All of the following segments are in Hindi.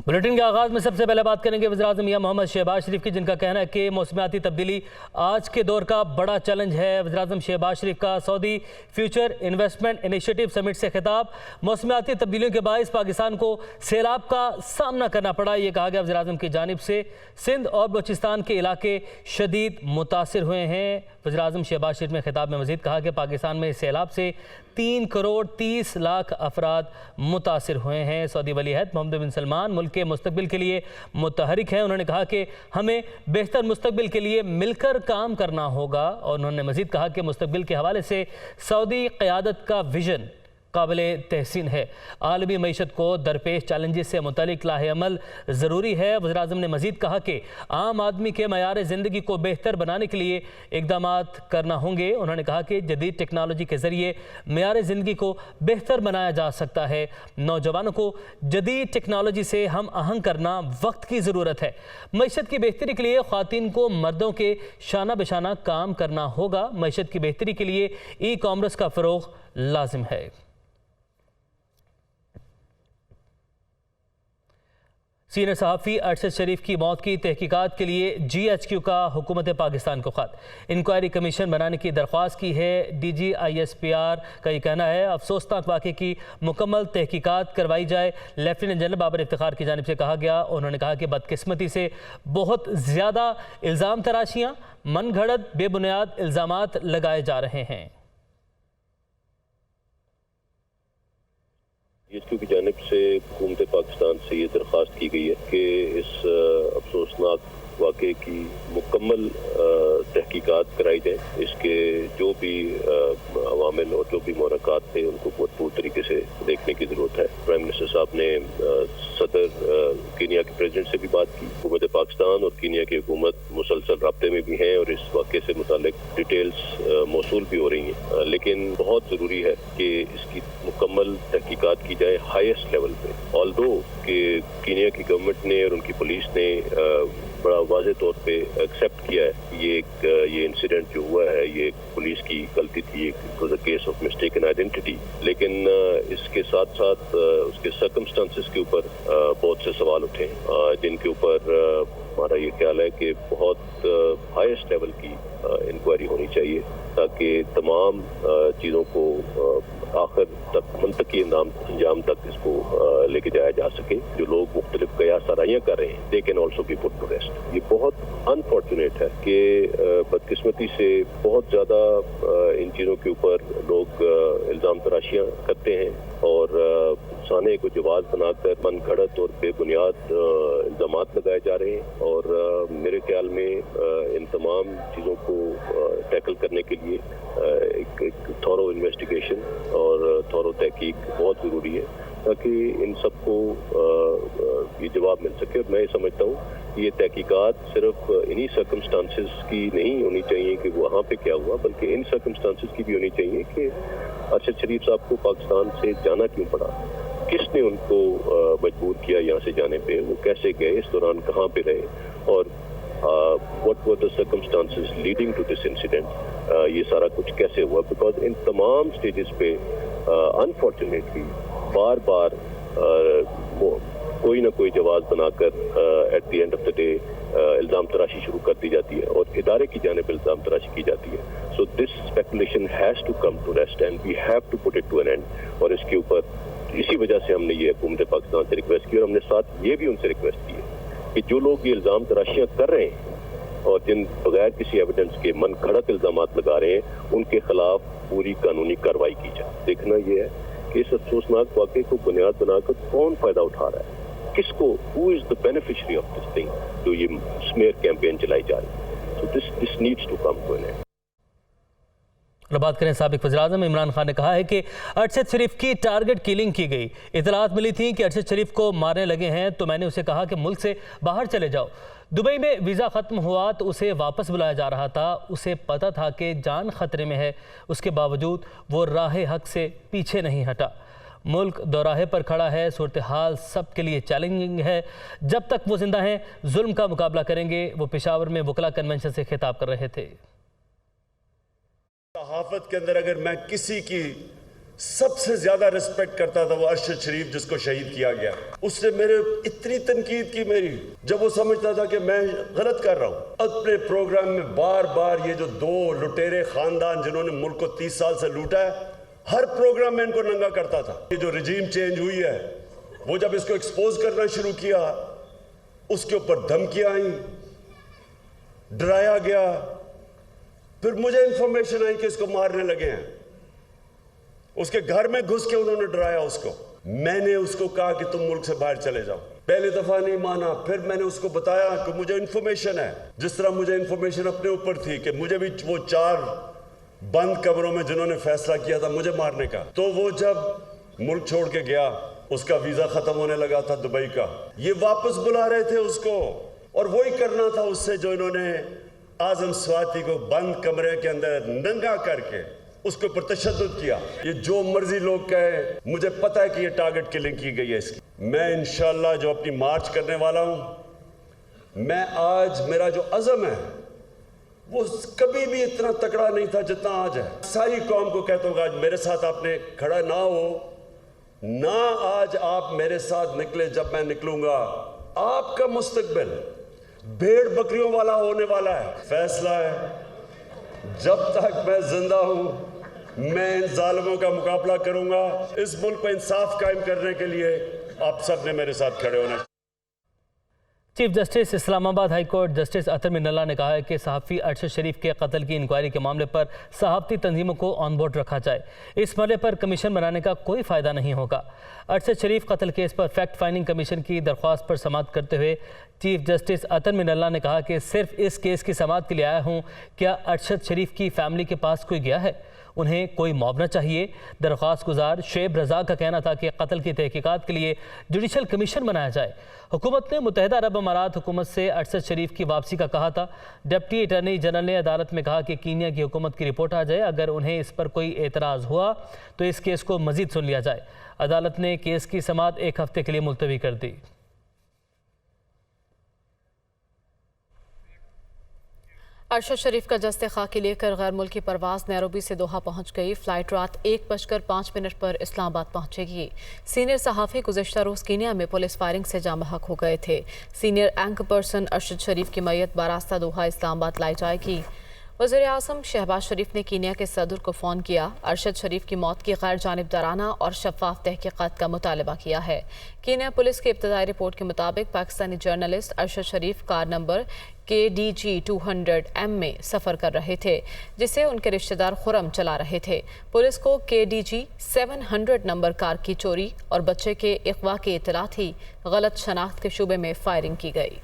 बुलेटिन के आगाज में सबसे पहले बात करेंगे वज़ीर-ए-आज़म मियां मोहम्मद शहबाज शरीफ की, जिनका कहना है कि मौसमियाती तब्दीली आज के दौर का बड़ा चैलेंज है। वज़ीर-ए-आज़म शहबाज शरीफ का Saudi future investment initiative summit से खिताब। मौसमियाती तब्दीलियों के बायस पाकिस्तान को सैलाब का सामना करना पड़ा, ये कहा गया वज़ीर-ए-आज़म की जानिब से। सिंध और बलूचिस्तान के इलाके शदीद मुतासिर हुए हैं। वज़ीर-ए-आज़म शहबाज शरीफ ने खिताब में मज़ीद कहा कि पाकिस्तान में सैलाब से 3 करोड़ 30 लाख अफराद मुतासिर हुए हैं। सऊदी वली अहद मोहम्मद बिन सलमान मुल्क के मुस्तकबिल के लिए मुतहरिक हैं। उन्होंने कहा कि हमें बेहतर मुस्तकबिल के लिए मिलकर काम करना होगा, और उन्होंने मज़ीद कहा कि मुस्तकबिल के हवाले से सऊदी क़यादत का विजन काबिल तहसीन है। आलमी मईशत को दरपेश चैलेंजेस से मुतल्लिक लाहेअमल ज़रूरी है। वज़ीर-ए-आज़म ने मज़ीद कहा कि आम आदमी के मयार ज़िंदगी को बेहतर बनाने के लिए इक़दामात करना होंगे। उन्होंने कहा कि जदीद टेक्नोलॉजी के ज़रिए मयार ज़िंदगी को बेहतर बनाया जा सकता है। नौजवानों को जदीद टेक्नोलॉजी से हम आहंग करना वक्त की ज़रूरत है। मईशत की बेहतरी के लिए ख़वातीन को मर्दों के शाना बशाना काम करना होगा। मईशत की बेहतरी के लिए ई कॉमर्स का फ़रोग़ लाजिम है। सीनियर सहाफ़ी अरशद शरीफ की मौत की तहकीकात के लिए GHQ का हुकूमत पाकिस्तान को ख़त। इंक्वायरी कमीशन बनाने की दरख्वास्त की है। DG-ISPR का ये कहना है अफसोसनाक वाक़े की मुकम्मल तहकीकात करवाई जाए। लेफ्टिनेंट जनरल बाबर इफ्तिखार की जानिब से कहा गया। उन्होंने कहा कि बदकिस्मती से बहुत ज़्यादा इल्ज़ाम तराशियाँ, मन घड़त बेबुनियाद इल्ज़ामात लगाए जा रहे हैं। GHQ की जानिब से हुकूमत पाकिस्तान से ये दरख्वास्त की गई है कि इस अफसोसनाक वाक़े की मुकम्मल तहकीकात कराई जाए। इसके जो भी अवामिल और जो भी मुहर्रिकात थे उनको भरपूर तरीके से देखने की ज़रूरत है। प्राइम मिनिस्टर साहब ने सदर कीनिया के प्रेसिडेंट से भी बात की। हुकूमत पाकिस्तान और कीनिया की हुकूमत मुसलसल राब्ते में भी हैं और इस वाक़े से मुताल्लिक डिटेल्स मौसूल भी हो रही हैं, लेकिन बहुत ज़रूरी है कि इसकी मुकम्मल तहकीकात की जाए हाईएस्ट लेवल पे। ऑल्दो कि कीनिया की गवर्नमेंट ने और उनकी पुलिस ने बड़ा वाज़े तौर पे एक्सेप्ट किया है ये इंसिडेंट जो हुआ है ये पुलिस की गलती थी, it was a case of mistaken identity, लेकिन इसके साथ साथ उसके सर्कमस्टांसेस के ऊपर बहुत से सवाल उठे जिनके ऊपर हमारा ये ख्याल है कि बहुत हाईएस्ट लेवल की इंक्वायरी होनी चाहिए ताकि तमाम चीज़ों को आखिर तक मंतकी अंजाम तक इसको लेके जाया जा सके। जो लोग मुख्तलिफ कयास आराइयाँ कर रहे हैं they can also be put to rest. ये बहुत अनफॉर्चुनेट है कि बदकिस्मती से बहुत ज़्यादा इन चीज़ों के ऊपर लोग इल्ज़ाम तराशियाँ करते हैं और साने को जवाब बनाकर मन घड़त और बेबुनियाद इल्ज़ामात लगाए जा रहे हैं। और मेरे ख्याल में इन तमाम चीज़ों को टैकल करने के लिए एक थॉरो इन्वेस्टिगेशन और थॉरो तहकीक बहुत ज़रूरी है ताकि इन सबको ये जवाब मिल सके। और मैं समझता हूँ ये तहकीकात सिर्फ इन्हीं सर्कमस्टांसेस की नहीं होनी चाहिए कि वहाँ पे क्या हुआ, बल्कि इन सर्कमस्टांसेस की भी होनी चाहिए कि अरशद शरीफ साहब को पाकिस्तान से जाना क्यों पड़ा, किसने उनको मजबूर किया यहाँ से जाने पे, वो कैसे गए, इस दौरान कहाँ पे रहे, और what were the circumstances leading to this incident, ये सारा कुछ कैसे हुआ। बिकॉज इन तमाम स्टेजेस पे अनफॉर्चुनेटली बार बार कोई ना कोई जवाब बनाकर at the end of the day इल्ज़ाम तराशी शुरू कर दी जाती है और इदारे की जानिब इल्ज़ाम तराशी की जाती है। So this speculation has to come to rest and we have to put it to an end. और इसके ऊपर इसी वजह से हमने ये हुकूमत पाकिस्तान से रिक्वेस्ट की और हमने साथ ये भी उनसे रिक्वेस्ट की है कि जो लोग ये इल्ज़ाम तराशियाँ कर रहे हैं और जिन बगैर किसी एविडेंस के मन घड़त इल्ज़ामात लगा रहे हैं उनके खिलाफ पूरी कानूनी कार्रवाई की जाए। देखना यह है कि इस अफसोसनाक वाक़े को बुनियाद बनाकर कौन फ़ायदा उठा रहा है, किसको, who is the beneficiary of this thing जो ये स्मेयर कैंपेन चलाई जा रही है। So this needs to come to an end. बात करें साबिक वज़ीर-ए-आज़म इमरान खान ने कहा है कि अरशद शरीफ की टारगेट किलिंग की गई। इतलात मिली थी कि अरशद शरीफ को मारने लगे हैं तो मैंने उसे कहा कि मुल्क से बाहर चले जाओ। दुबई में वीज़ा ख़त्म हुआ तो उसे वापस बुलाया जा रहा था। उसे पता था कि जान ख़तरे में है, उसके बावजूद वो राह हक से पीछे नहीं हटा। मुल्क दोराहे पर खड़ा है, सूरत हाल सब के लिए चैलेंजिंग है। जब तक वो जिंदा हैं जुल्म का मुकाबला करेंगे। वो पेशावर में वकला कन्वेंशन से खिताब कर रहे थे। सहाफत के अंदर अगर मैं किसी की सबसे ज्यादा रिस्पेक्ट करता था वो अरशद शरीफ, जिसको शहीद किया गया। उसने मेरे इतनी तनकीद की मेरी, जब वो समझता था कि मैं गलत कर रहा हूं। अपने प्रोग्राम में बार बार ये जो दो लुटेरे खानदान जिन्होंने मुल्क को 30 साल से लूटा है, हर प्रोग्राम में इनको नंगा करता था। ये जो रिजीम चेंज हुई है, वो जब इसको एक्सपोज करना शुरू किया, उसके ऊपर धमकियां आई, डराया गया। फिर मुझे इंफॉर्मेशन आई कि इसको मारने लगे हैं। उसके घर में घुस के उन्होंने डराया उसको। मैंने उसको कहा कि तुम मुल्क से बाहर चले जाओ। पहली दफा नहीं माना, फिर मैंने उसको बताया कि मुझे इंफॉर्मेशन है, जिस तरह मुझे इंफॉर्मेशन अपने ऊपर थी कि मुझे भी वो 4 बंद कमरों में जिन्होंने फैसला किया था मुझे मारने का, तो वो जब मुल्क छोड़ के गया, उसका वीजा खत्म होने लगा था दुबई का, ये वापस बुला रहे थे उसको, और वही करना था उससे जो इन्होंने आजम स्वाति को बंद कमरे के अंदर नंगा करके उसके ऊपर तशद्दुद किया। ये जो मर्जी लोग कहे, मुझे पता है कि ये टारगेट किलिंग की गई है इसकी। मैं इंशाल्लाह जो अपनी मार्च करने वाला हूं, मैं आज मेरा जो अज़म है वो कभी भी इतना तकड़ा नहीं था जितना आज है। सारी कौम को कहता हूँ, आज मेरे साथ आपने खड़ा ना हो ना, आज आप मेरे साथ निकले, जब मैं निकलूंगा आपका मुस्तकबिल भेड़ बकरियों वाला होने वाला है। फैसला है, जब तक मैं जिंदा हूं मैं इन जालिमों का मुकाबला करूंगा। इस मुल्क पर इंसाफ कायम करने के लिए आप सब ने मेरे साथ खड़े होना। Chief justice Islamabad high court justice Athar Minallah ने कहा है कि सहाफ़ी अरशद शरीफ के कत्ल की इंक्वायरी के मामले पर सहाफ़ती तंजीमों को ऑन बोर्ड रखा जाए। इस मसले पर कमीशन बनाने का कोई फ़ायदा नहीं होगा। अरशद शरीफ कत्ल केस पर फैक्ट फाइंडिंग कमीशन की दरख्वास्त पर समाअत करते हुए चीफ जस्टिस अतर मिनल्ला ने कहा कि सिर्फ इस केस की समाअत के लिए आया हूँ, क्या अरशद शरीफ की फैमिली के पास कोई गया है? उन्हें कोई मुआवजा चाहिए। दरख्वास्त गुजार शेब रज़ा का कहना था कि कत्ल की तहकीकात के लिए जुडिशल कमीशन बनाया जाए। हुकूमत ने मुत्तहिदा अरब अमारात हुकूमत से अरशद शरीफ की वापसी का कहा था। डिप्टी अटॉर्नी जनरल ने अदालत में कहा कि कीनिया की हुकूमत की रिपोर्ट आ जाए, अगर उन्हें इस पर कोई एतराज़ हुआ तो इस केस को मज़ीद सुन लिया जाए। अदालत ने केस की समाअत 1 हफ्ते के लिए मुलतवी कर दी। अरशद शरीफ का जस्ते खाकी लेकर गैर मुल्की परवाज़ नैरोबी से दोहा पहुंच गई। फ़्लाइट रात 1:05 पर इस्लामाबाद पहुंचेगी। सीनियर सहाफ़ी गुज़श्ता रोज़ कीनिया में पुलिस फायरिंग से जाम बहक हो गए थे। सीनियर एंकर पर्सन अरशद शरीफ की मैयत बारास्ता दोहा इस्लामाबाद लाई जाएगी। वज़ीर आज़म शहबाज शरीफ ने कीनिया के सदर को फ़ोन किया। अरशद शरीफ की मौत की गैर जानिबदाराना और शफाफ तहकीक़ात का मुतालबा किया है। कीनिया पुलिस की इब्तदाई रिपोर्ट के मुताबिक पाकिस्तानी जर्नलिस्ट अरशद शरीफ कार नंबर KDG 200M में सफ़र कर रहे थे, जिसे उनके रिश्तेदार खुरम चला रहे थे। पुलिस को KDG 700 नंबर कार की चोरी और बच्चे के अगवा की इत्तला थी। गलत शनाख्त के शुबे में फायरिंग की गई।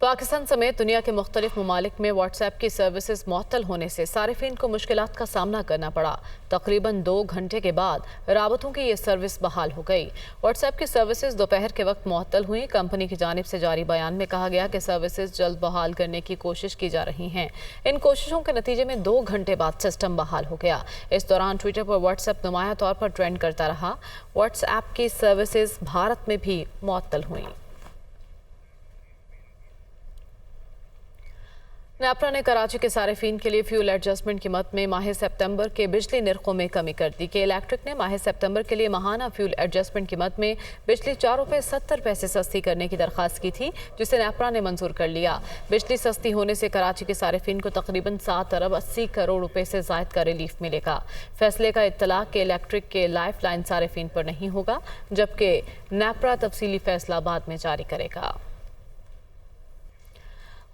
पाकिस्तान समेत दुनिया के मुख्तलिफ ममालिक में व्हाट्सएप की सर्विसेज मुअत्तल होने से सारिफीन को मुश्किलात का सामना करना पड़ा। तकरीबन 2 घंटे के बाद राबतों की ये सर्विस बहाल हो गई। व्हाट्सएप की सर्विसेज दोपहर के वक्त मुअत्तल हुई। कंपनी की जानिब से जारी बयान में कहा गया कि सर्विसेज जल्द बहाल करने की कोशिश की जा रही हैं। इन कोशिशों के नतीजे में 2 घंटे बाद सिस्टम बहाल हो गया। इस दौरान ट्विटर पर व्हाट्सएप नुमाया तौर पर ट्रेंड करता रहा। व्हाट्सएप की सर्विसेज भारत में भी मुअत्तल हुई। नेपरा ने कराची के सारिफीन के लिए फ्यूल एडजस्टमेंट कीमत में माह सितंबर के बिजली निर्खों में कमी कर दी। के इलेक्ट्रिक ने माह सितंबर के लिए माहाना फ्यूल एडजस्टमेंट कीमत में बिजली 4 रुपये 70 पैसे सस्ती करने की दरख्वास्त की थी, जिसे नेपरा ने मंजूर कर लिया। बिजली सस्ती होने से कराची के सारिफीन को तकरीबन 7 अरब 80 करोड़ रुपए से ज़ायद का रिलीफ मिलेगा। फैसले का इत्तलाक के इलेक्ट्रिक के लाइफ लाइन सारिफीन पर नहीं होगा, जबकि नेपरा तफसीली फैसला बाद में जारी करेगा।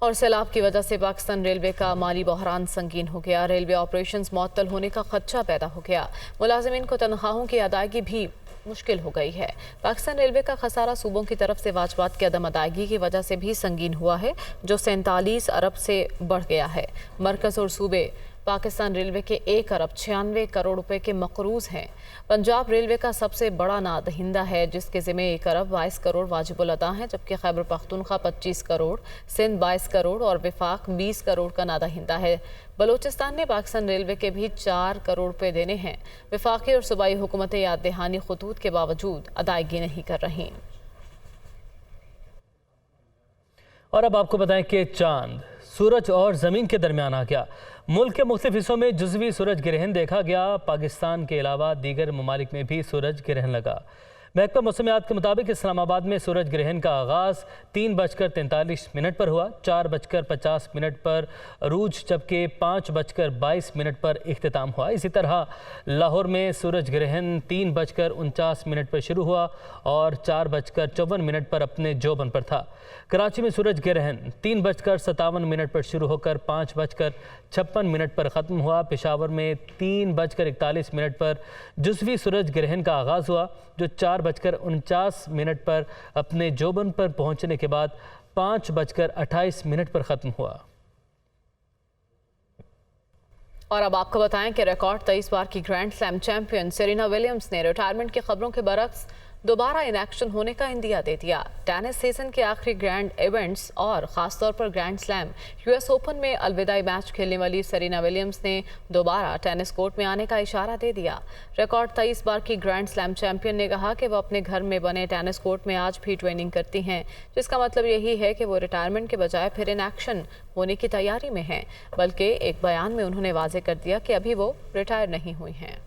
और सैलाब की वजह से पाकिस्तान रेलवे का माली बहरान संगीन हो गया। रेलवे ऑपरेशंस मुअत्तल होने का खदशा पैदा हो गया। मुलाजिमीन को तनख्वाहों की अदायगी भी मुश्किल हो गई है। पाकिस्तान रेलवे का खसारा सूबों की तरफ से वाजबात की अदम अदायगी की वजह से भी संगीन हुआ है, जो 47 अरब से बढ़ गया है। मरकज़ और सूबे पाकिस्तान रेलवे के 1 अरब 96 करोड़ रुपए के मकरूज हैं। पंजाब रेलवे का सबसे बड़ा नादहिंदा है, जिसके ज़िम्मे 1 अरब 22 करोड़ वाजिबुल अदा हैं, जबकि खैबर पख्तूनख्वा 25 करोड़, सिंध 22 करोड़ और विफाक 20 करोड़ का नादहिंदा है। बलूचिस्तान ने पाकिस्तान रेलवे के भी 4 करोड़ रुपए देने हैं। विफाकी और सूबाई हुकूमतें याद दहानी खतूत के बावजूद अदायगी नहीं कर रही। और अब आपको बताएं कि चांद सूरज और ज़मीन के दरमियान आ गया। मुल्क के मुख्तलिफ हिस्सों में जुज़वी सूरज ग्रहण देखा गया। पाकिस्तान के अलावा दीगर ममालिक में भी सूरज ग्रहण लगा। महकमा मौसमियात के मुताबिक इस्लामाबाद में सूरज ग्रहण का आगाज़ 3:43 पर हुआ, 4:50 पर अरूज, जबकि 5:22 पर इख्तिताम हुआ। इसी तरह लाहौर में सूरज ग्रहण 3:49 पर शुरू हुआ और 4:54 पर अपने जोबन पर था। कराची में सूरज ग्रहण 3:57 पर शुरू होकर 5:56 पर ख़त्म हुआ। पेशावर में 3:41 पर जुज़वी सूरज ग्रहण का आगाज़ हुआ, जो 4:49 पर अपने जोबन पर पहुंचने के बाद 5:28 पर ख़त्म हुआ। और अब आपको बताएं कि रिकॉर्ड 23 बार की grand slam champion Serena Williams ने रिटायरमेंट की खबरों के बरक्स दोबारा इन एक्शन होने का इंदिया दे दिया। टेनिस सीजन के आखिरी ग्रैंड इवेंट्स और ख़ासतौर पर ग्रैंड स्लैम यूएस ओपन में अलविदाई मैच खेलने वाली सेरेना विलियम्स ने दोबारा टेनिस कोर्ट में आने का इशारा दे दिया। रिकॉर्ड 23 बार की ग्रैंड स्लैम चैंपियन ने कहा कि वो अपने घर में बने टेनिस कोर्ट में आज भी ट्रेनिंग करती हैं, जिसका मतलब यही है कि वो रिटायरमेंट के बजाय फिर इन एक्शन होने की तैयारी में हैं। बल्कि एक बयान में उन्होंने वाजे कर दिया कि अभी वो रिटायर नहीं हुई हैं।